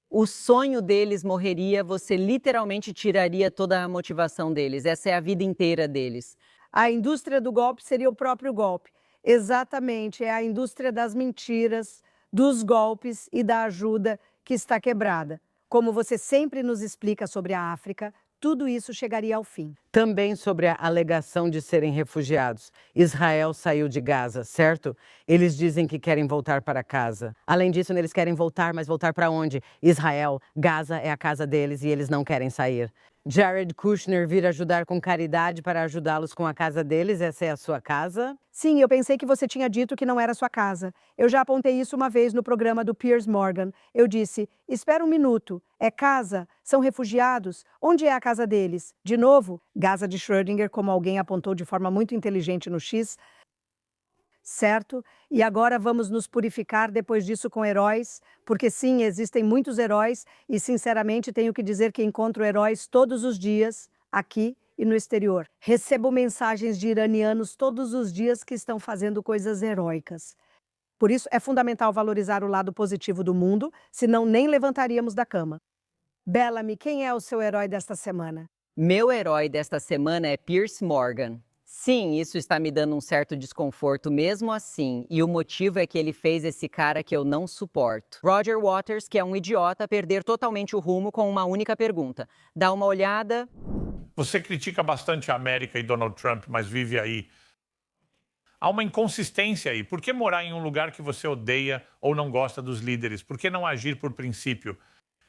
O sonho deles morreria, você literalmente tiraria toda a motivação deles. Essa é a vida inteira deles. A indústria do golpe seria o próprio golpe. Exatamente, é a indústria das mentiras, dos golpes e da ajuda que está quebrada. Como você sempre nos explica sobre a África, tudo isso chegaria ao fim. Também sobre a alegação de serem refugiados. Israel saiu de Gaza, certo? Eles dizem que querem voltar para casa. Além disso, eles querem voltar, mas voltar para onde? Israel, Gaza é a casa deles e eles não querem sair. Jared Kushner vir ajudar com caridade para ajudá-los com a casa deles? Essa é a sua casa? Sim, eu pensei que você tinha dito que não era sua casa. Eu já apontei isso uma vez no programa do Piers Morgan. Eu disse, espera um minuto, é casa? São refugiados? Onde é a casa deles? De novo, Gaza de Schrödinger, como alguém apontou de forma muito inteligente no X. Certo? E agora vamos nos purificar depois disso com heróis, porque sim, existem muitos heróis e, sinceramente, tenho que dizer que encontro heróis todos os dias, aqui e no exterior. Recebo mensagens de iranianos todos os dias que estão fazendo coisas heróicas. Por isso, é fundamental valorizar o lado positivo do mundo, senão nem levantaríamos da cama. Bellamy, quem é o seu herói desta semana? Meu herói desta semana é Piers Morgan. Sim, isso está me dando um certo desconforto mesmo assim, e o motivo é que ele fez esse cara que eu não suporto. Roger Waters, que é um idiota, perder totalmente o rumo com uma única pergunta. Dá uma olhada... Você critica bastante a América e Donald Trump, mas vive aí. Há uma inconsistência aí. Por que morar em um lugar que você odeia ou não gosta dos líderes? Por que não agir por princípio?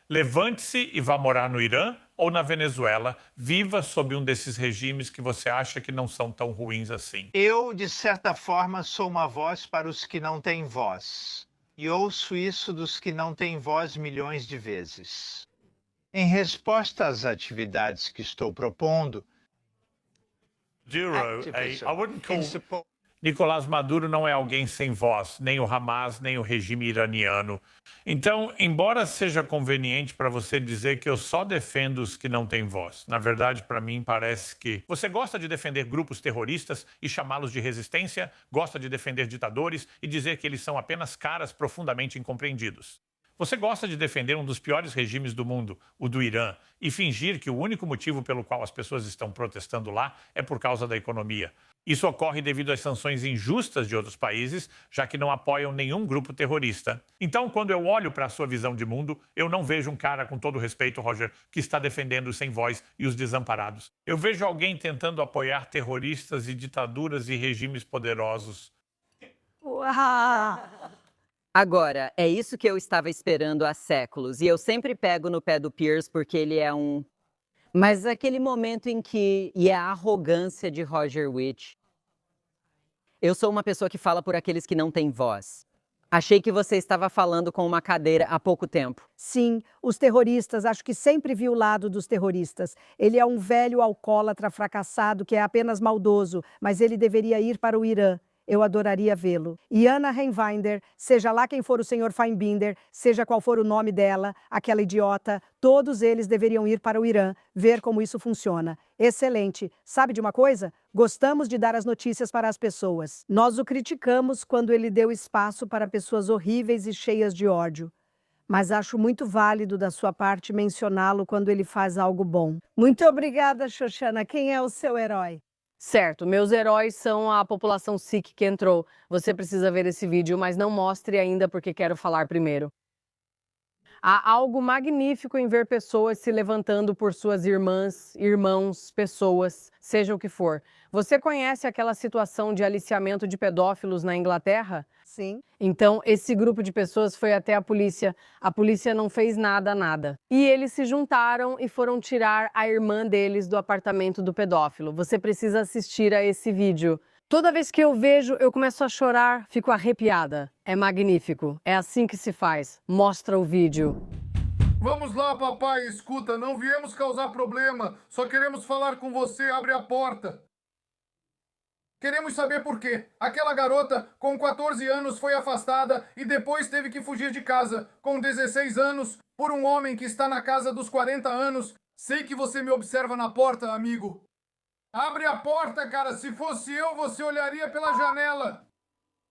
Levante-se e vá morar no Irã ou na Venezuela. Viva sob um desses regimes que você acha que não são tão ruins assim. Eu, de certa forma, sou uma voz para os que não têm voz. E ouço isso dos que não têm voz milhões de vezes. Em resposta às atividades que estou propondo... Nicolás Maduro não é alguém sem voz, nem o Hamas, nem o regime iraniano. Então, embora seja conveniente para você dizer que eu só defendo os que não têm voz, na verdade, para mim, parece que você gosta de defender grupos terroristas e chamá-los de resistência, gosta de defender ditadores e dizer que eles são apenas caras profundamente incompreendidos. Você gosta de defender um dos piores regimes do mundo, o do Irã, e fingir que o único motivo pelo qual as pessoas estão protestando lá é por causa da economia. Isso ocorre devido às sanções injustas de outros países, já que não apoiam nenhum grupo terrorista. Então, quando eu olho para a sua visão de mundo, eu não vejo um cara, com todo respeito, Roger, que está defendendo os sem voz e os desamparados. Eu vejo alguém tentando apoiar terroristas e ditaduras e regimes poderosos. Agora, é isso que eu estava esperando há séculos, e eu sempre pego no pé do Piers porque ele é um... Mas aquele momento em que... E a arrogância de Roger Witt. Eu sou uma pessoa que fala por aqueles que não têm voz. Achei que você estava falando com uma cadeira há pouco tempo. Sim, os terroristas, acho que sempre vi o lado dos terroristas. Ele é um velho alcoólatra fracassado que é apenas maldoso, mas ele deveria ir para o Irã. Eu adoraria vê-lo. E Anna Reinwinder, seja lá quem for o Sr. Feinbinder, seja qual for o nome dela, aquela idiota, todos eles deveriam ir para o Irã, ver como isso funciona. Excelente. Sabe de uma coisa? Gostamos de dar as notícias para as pessoas. Nós o criticamos quando ele deu espaço para pessoas horríveis e cheias de ódio. Mas acho muito válido da sua parte mencioná-lo quando ele faz algo bom. Muito obrigada, Xoxana. Quem é o seu herói? Certo, meus heróis são a população Sikh que entrou. Você precisa ver esse vídeo, mas não mostre ainda porque quero falar primeiro. Há algo magnífico em ver pessoas se levantando por suas irmãs, irmãos, pessoas, seja o que for. Você conhece aquela situação de aliciamento de pedófilos na Inglaterra? Sim. Então, esse grupo de pessoas foi até a polícia. A polícia não fez nada. E eles se juntaram e foram tirar a irmã deles do apartamento do pedófilo. Você precisa assistir a esse vídeo. Toda vez que eu vejo, eu começo a chorar, fico arrepiada. É magnífico. É assim que se faz. Mostra o vídeo. Vamos lá, papai, escuta, não viemos causar problema. Só queremos falar com você, abre a porta. Queremos saber por quê. Aquela garota, com 14 anos, foi afastada e depois teve que fugir de casa. Com 16 anos, por um homem que está na casa dos 40 anos. Sei que você me observa na porta, amigo. Abre a porta, cara. Se fosse eu, você olharia pela janela.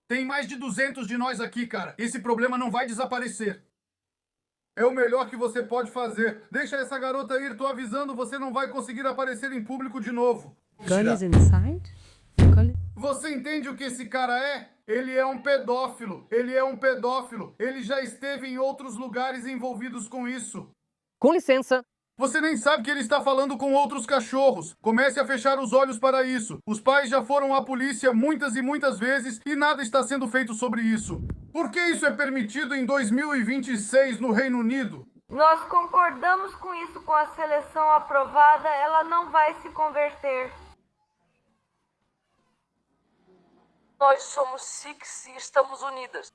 Tem mais de 200 de nós aqui, cara. Esse problema não vai desaparecer. É o melhor que você pode fazer. Deixa essa garota ir. Tô avisando, você não vai conseguir aparecer em público de novo. Gun is inside? Você entende o que esse cara é? Ele é um pedófilo. Ele é um pedófilo. Ele já esteve em outros lugares envolvidos com isso. Com licença. Você nem sabe que ele está falando com outros cachorros. Comece a fechar os olhos para isso. Os pais já foram à polícia muitas e muitas vezes e nada está sendo feito sobre isso. Por que isso é permitido em 2026 no Reino Unido? Nós concordamos com isso, com a seleção aprovada, ela não vai se converter. Nós somos Sikhs e estamos unidas.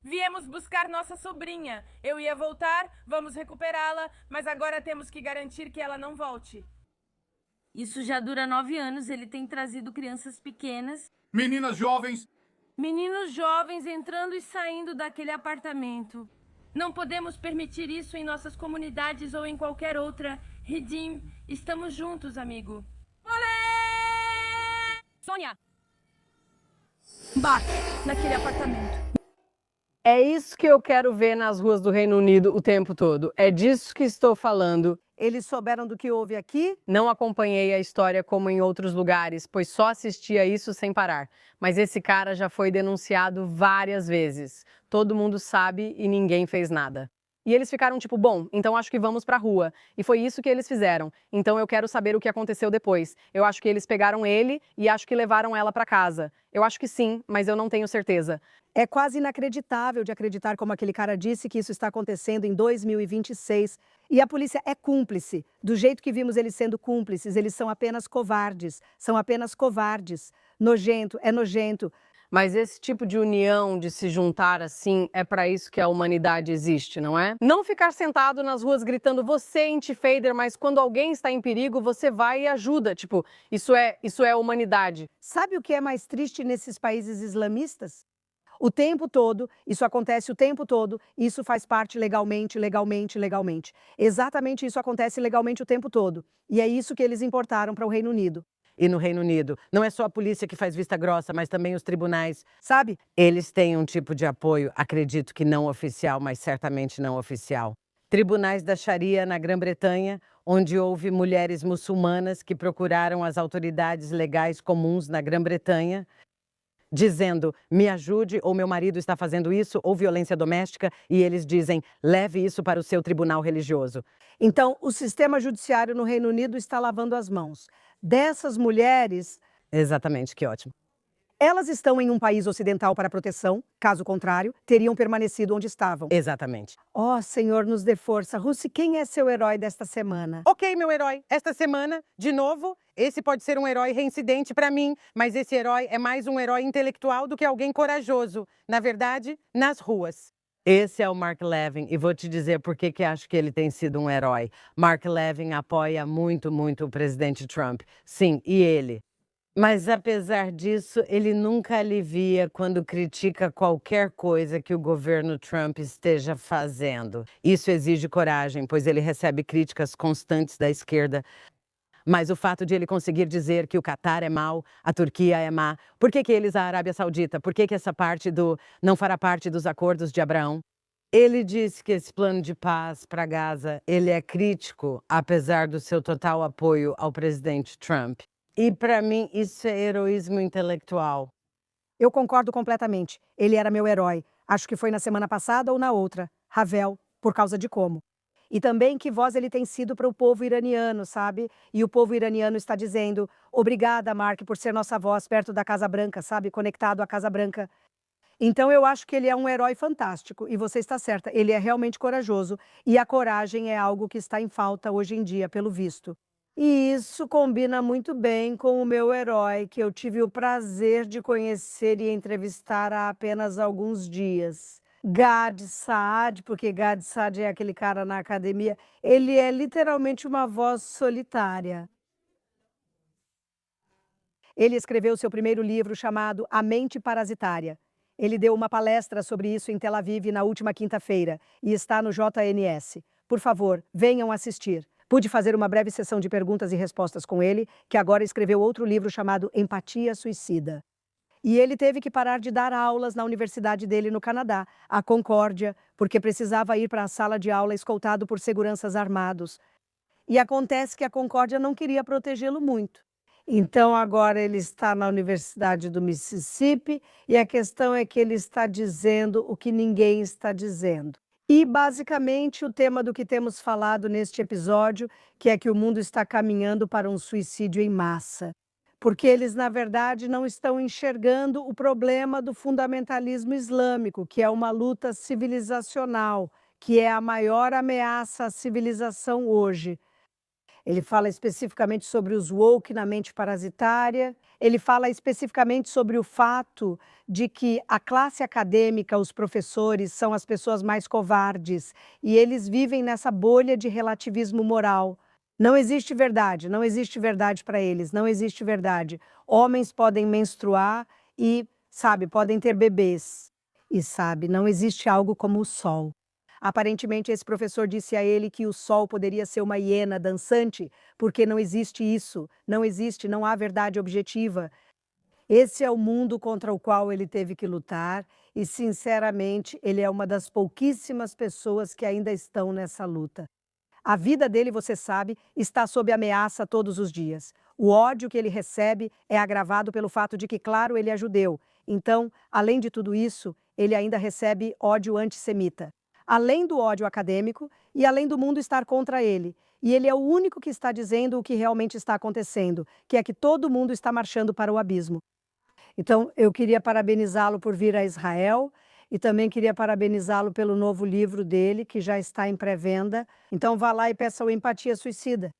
Viemos buscar nossa sobrinha. Eu ia voltar, vamos recuperá-la, mas agora temos que garantir que ela não volte. Isso já dura 9 anos, ele tem trazido crianças pequenas. Meninas jovens. Meninos jovens entrando e saindo daquele apartamento. Não podemos permitir isso em nossas comunidades ou em qualquer outra. Redim, estamos juntos, amigo. Olé! Sônia! Bate naquele apartamento. É isso que eu quero ver nas ruas do Reino Unido o tempo todo. É disso que estou falando. Eles souberam do que houve aqui? Não acompanhei a história como em outros lugares, pois só assistia isso sem parar. Mas esse cara já foi denunciado várias vezes. Todo mundo sabe e ninguém fez nada. E eles ficaram tipo, bom, então acho que vamos pra rua. E foi isso que eles fizeram. Então eu quero saber o que aconteceu depois. Eu acho que eles pegaram ele e acho que levaram ela pra casa. Eu acho que sim, mas eu não tenho certeza. É quase inacreditável de acreditar, como aquele cara disse, que isso está acontecendo em 2026. E a polícia é cúmplice. Do jeito que vimos eles sendo cúmplices, eles são apenas covardes. São apenas covardes. Nojento, é nojento. Mas esse tipo de união, de se juntar assim, é para isso que a humanidade existe, não é? Não ficar sentado nas ruas gritando, você anti-fader, mas quando alguém está em perigo, você vai e ajuda. Tipo, isso é humanidade. Sabe o que é mais triste nesses países islamistas? O tempo todo, isso acontece o tempo todo, isso faz parte legalmente. Exatamente isso acontece legalmente o tempo todo. E é isso que eles importaram para o Reino Unido. E no Reino Unido, não é só a polícia que faz vista grossa, mas também os tribunais. Sabe? Eles têm um tipo de apoio, acredito que não oficial, mas certamente não oficial. Tribunais da Sharia na Grã-Bretanha, onde houve mulheres muçulmanas que procuraram as autoridades legais comuns na Grã-Bretanha, dizendo, me ajude, ou meu marido está fazendo isso, ou violência doméstica, e eles dizem, leve isso para o seu tribunal religioso. Então, o sistema judiciário no Reino Unido está lavando as mãos. Dessas mulheres... Exatamente, que ótimo. Elas estão em um país ocidental para proteção, caso contrário, teriam permanecido onde estavam. Exatamente. Ó, Senhor, nos dê força. Russi, quem é seu herói desta semana? Ok, meu herói. Esta semana, de novo, esse pode ser um herói reincidente para mim, mas esse herói é mais um herói intelectual do que alguém corajoso. Na verdade, nas ruas. Esse é o Mark Levin, e vou te dizer por que acho que ele tem sido um herói. Mark Levin apoia muito o presidente Trump. Sim, e ele. Mas, apesar disso, ele nunca alivia quando critica qualquer coisa que o governo Trump esteja fazendo. Isso exige coragem, pois ele recebe críticas constantes da esquerda. Mas o fato de ele conseguir dizer que o Catar é mau, a Turquia é má, por que eles, a Arábia Saudita, por que essa parte não fará parte dos acordos de Abraão? Ele disse que esse plano de paz para Gaza, ele é crítico, apesar do seu total apoio ao presidente Trump. E para mim isso é heroísmo intelectual. Eu concordo completamente. Ele era meu herói. Acho que foi na semana passada ou na outra. Havel, por causa de como. E também que voz ele tem sido para o povo iraniano, sabe? E o povo iraniano está dizendo, obrigada, Mark, por ser nossa voz perto da Casa Branca, sabe? Conectado à Casa Branca. Então eu acho que ele é um herói fantástico, e você está certa, ele é realmente corajoso, e a coragem é algo que está em falta hoje em dia, pelo visto. E isso combina muito bem com o meu herói, que eu tive o prazer de conhecer e entrevistar há apenas alguns dias. Gad Saad, porque Gad Saad é aquele cara na academia, ele é literalmente uma voz solitária. Ele escreveu seu primeiro livro chamado A Mente Parasitária. Ele deu uma palestra sobre isso em Tel Aviv na última quinta-feira e está no JNS. Por favor, venham assistir. Pude fazer uma breve sessão de perguntas e respostas com ele, que agora escreveu outro livro chamado Empatia Suicida. E ele teve que parar de dar aulas na universidade dele no Canadá, a Concórdia, porque precisava ir para a sala de aula escoltado por seguranças armados. E acontece que a Concórdia não queria protegê-lo muito. Então agora ele está na Universidade do Mississippi e a questão é que ele está dizendo o que ninguém está dizendo. E basicamente o tema do que temos falado neste episódio, que é que o mundo está caminhando para um suicídio em massa. Porque eles, na verdade, não estão enxergando o problema do fundamentalismo islâmico, que é uma luta civilizacional, que é a maior ameaça à civilização hoje. Ele fala especificamente sobre os woke na mente parasitária, ele fala especificamente sobre o fato de que a classe acadêmica, os professores, são as pessoas mais covardes e eles vivem nessa bolha de relativismo moral. Não existe verdade para eles, não existe verdade. Homens podem menstruar e, sabe, podem ter bebês. E, sabe, não existe algo como o sol. Aparentemente, esse professor disse a ele que o sol poderia ser uma hiena dançante, porque não existe isso, não há verdade objetiva. Esse é o mundo contra o qual ele teve que lutar e, sinceramente, ele é uma das pouquíssimas pessoas que ainda estão nessa luta. A vida dele, você sabe, está sob ameaça todos os dias. O ódio que ele recebe é agravado pelo fato de que, claro, ele é judeu. Então, além de tudo isso, ele ainda recebe ódio antissemita. Além do ódio acadêmico e além do mundo estar contra ele. E ele é o único que está dizendo o que realmente está acontecendo, que é que todo mundo está marchando para o abismo. Então, eu queria parabenizá-lo por vir a Israel e também queria parabenizá-lo pelo novo livro dele, que já está em pré-venda. Então, vá lá e peça o Empatia Suicida.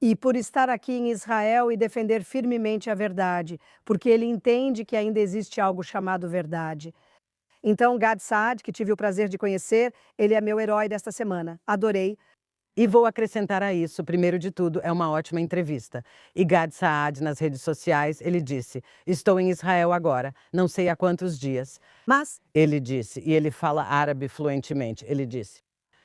E por estar aqui em Israel e defender firmemente a verdade, porque ele entende que ainda existe algo chamado verdade. Então, Gad Saad, que tive o prazer de conhecer, ele é meu herói desta semana. Adorei. E vou acrescentar a isso, primeiro de tudo, é uma ótima entrevista. E Gad Saad, nas redes sociais, ele disse, estou em Israel agora, não sei há quantos dias. Mas, ele disse, e ele fala árabe fluentemente, ele disse,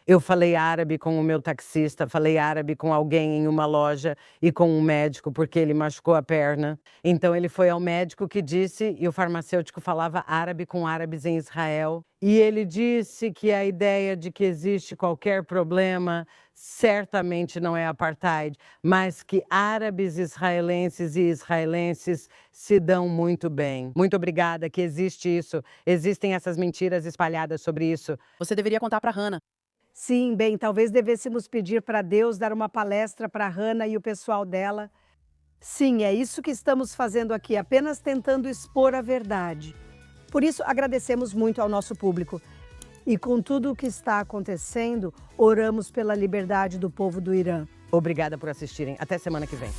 eu falei árabe com o meu taxista, falei árabe com alguém em uma loja e com um médico porque ele machucou a perna. Então ele foi ao médico que disse, e o farmacêutico falava árabe com árabes em Israel. E ele disse que a ideia de que existe qualquer problema certamente não é apartheid, mas que árabes israelenses e israelenses se dão muito bem. Muito obrigada que existe isso, existem essas mentiras espalhadas sobre isso. Você deveria contar para Hannah. Sim, bem, talvez devêssemos pedir para Deus dar uma palestra para Hannah e o pessoal dela. Sim, é isso que estamos fazendo aqui, apenas tentando expor a verdade. Por isso, agradecemos muito ao nosso público. E com tudo o que está acontecendo, oramos pela liberdade do povo do Irã. Obrigada por assistirem. Até semana que vem.